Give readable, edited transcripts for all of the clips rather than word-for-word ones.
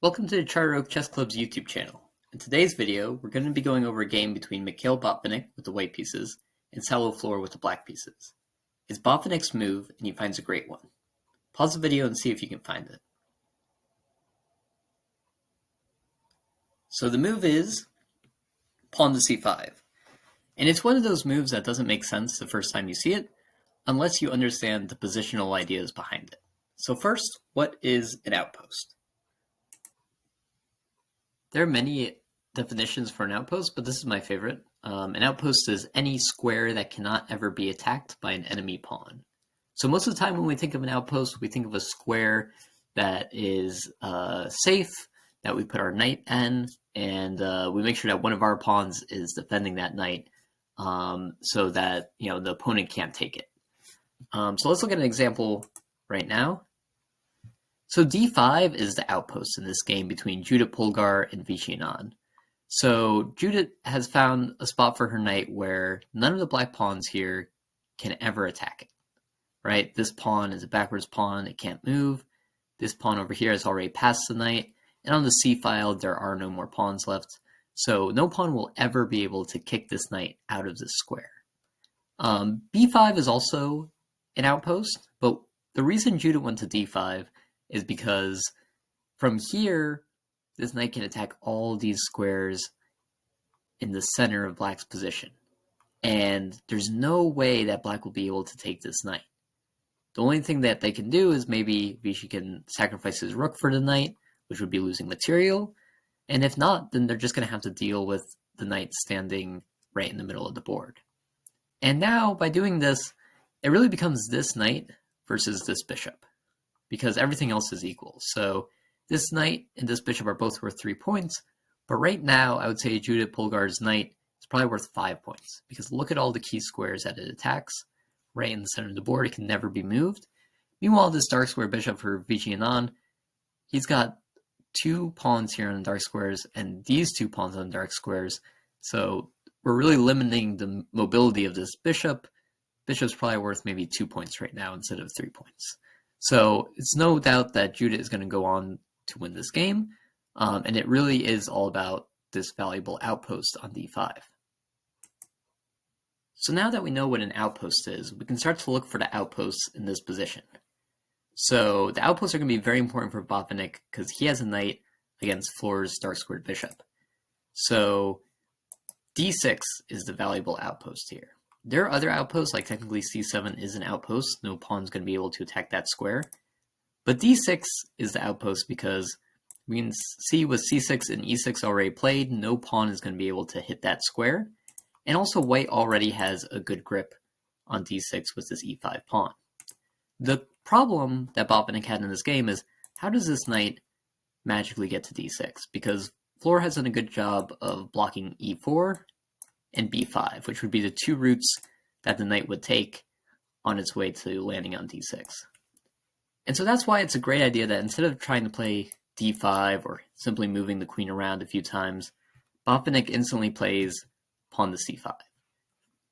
Welcome to the Charter Oak Chess Club's YouTube channel. In today's video, we're going to be going over a game between Mikhail Botvinnik with the white pieces and Salo Flohr with the black pieces. It's Botvinnik's move, and he finds a great one. Pause the video and see if you can find it. So the move is pawn to c5. And it's one of those moves that doesn't make sense the first time you see it, unless you understand the positional ideas behind it. So first, what is an outpost? There are many definitions for an outpost, but this is my favorite. An outpost is any square that cannot ever be attacked by an enemy pawn. So most of the time when we think of an outpost, we think of a square that is safe, that we put our knight in, and we make sure that one of our pawns is defending that knight so that the opponent can't take it. So let's look at an example right now. So d5 is the outpost in this game between Judith Polgar and Vichy Anand. So Judith has found a spot for her knight where none of the black pawns here can ever attack it, right? This pawn is a backwards pawn, it can't move. This pawn over here has already passed the knight, and on the c-file there are no more pawns left. So no pawn will ever be able to kick this knight out of this square. b5 is also an outpost, but the reason Judith went to d5 is because from here, this knight can attack all these squares in the center of black's position. And there's no way that black will be able to take this knight. The only thing that they can do is maybe Vichy can sacrifice his rook for the knight, which would be losing material. And if not, then they're just going to have to deal with the knight standing right in the middle of the board. And now, by doing this, it really becomes this knight versus this bishop, because everything else is equal. So this knight and this bishop are both worth 3 points, but right now I would say Judith Polgar's knight is probably worth 5 points, because look at all the key squares that it attacks right in the center of the board. It can never be moved. Meanwhile, this dark square bishop for Vichy Anand, he's got 2 pawns here on the dark squares and these 2 pawns on the dark squares. So we're really limiting the mobility of this bishop. Bishop's probably worth maybe 2 points right now instead of 3 points. So it's no doubt that Judith is going to go on to win this game, and it really is all about this valuable outpost on d5. So now that we know what an outpost is, we can start to look for the outposts in this position. So the outposts are going to be very important for Botvinnik because he has a knight against Flohr's dark squared bishop. So d6 is the valuable outpost here. There are other outposts, like technically c7 is an outpost. No pawn's going to be able to attack that square. But d6 is the outpost because we can see with c6 and e6 already played, no pawn is going to be able to hit that square. And also white already has a good grip on d6 with this e5 pawn. The problem that Botvinnik had in this game is, how does this knight magically get to d6? Because Flohr has done a good job of blocking e4 and b5, which would be the 2 routes that the knight would take on its way to landing on d6. And so that's why it's a great idea that instead of trying to play d5 or simply moving the queen around a few times, Botvinnik instantly plays pawn to c5.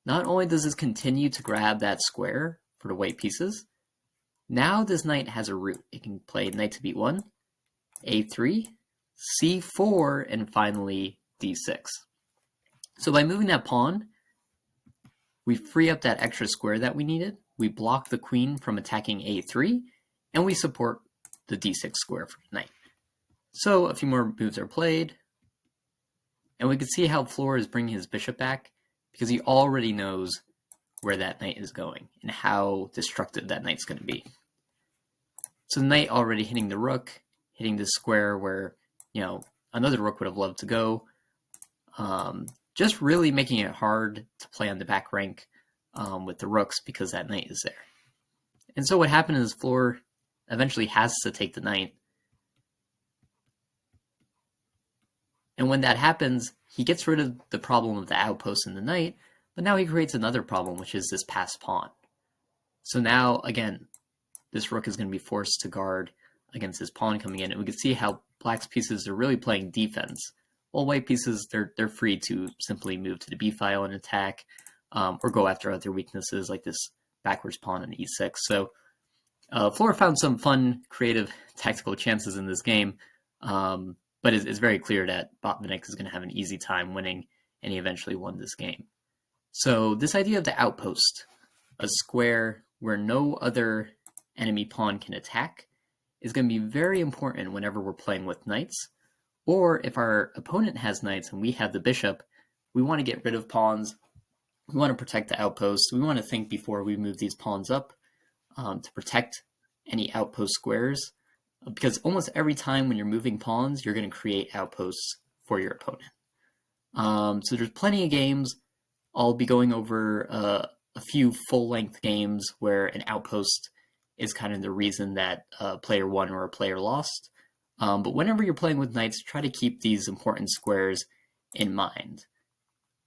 Not only does this continue to grab that square for the white pieces, now this knight has a route. It can play knight to b1, a3, c4, and finally d6. So by moving that pawn, we free up that extra square that we needed, we block the queen from attacking a3, and we support the d6 square for the knight. So a few more moves are played, and we can see how Flohr is bringing his bishop back because he already knows where that knight is going and how destructive that knight's going to be. So the knight already hitting the rook, hitting this square where another rook would have loved to go. Just really making it hard to play on the back rank with the rooks because that knight is there. And so what happened is Flohr eventually has to take the knight. And when that happens, he gets rid of the problem of the outpost and the knight, but now he creates another problem, which is this passed pawn. So now, again, this rook is going to be forced to guard against this pawn coming in, and we can see how black's pieces are really playing defense. While white pieces, they're free to simply move to the b file and attack, or go after other weaknesses like this backwards pawn on e6. So Flohr found some fun, creative, tactical chances in this game, But it's very clear that Botvinnik is going to have an easy time winning, and he eventually won this game. So this idea of the outpost, a square where no other enemy pawn can attack, is going to be very important whenever we're playing with knights, or if our opponent has knights and we have the bishop, we want to get rid of pawns, we want to protect the outpost, we want to think before we move these pawns up to protect any outpost squares, because almost every time when you're moving pawns, you're going to create outposts for your opponent. So there's plenty of games. I'll be going over a few full-length games where an outpost is kind of the reason that a player won or a player lost. But whenever you're playing with knights, try to keep these important squares in mind.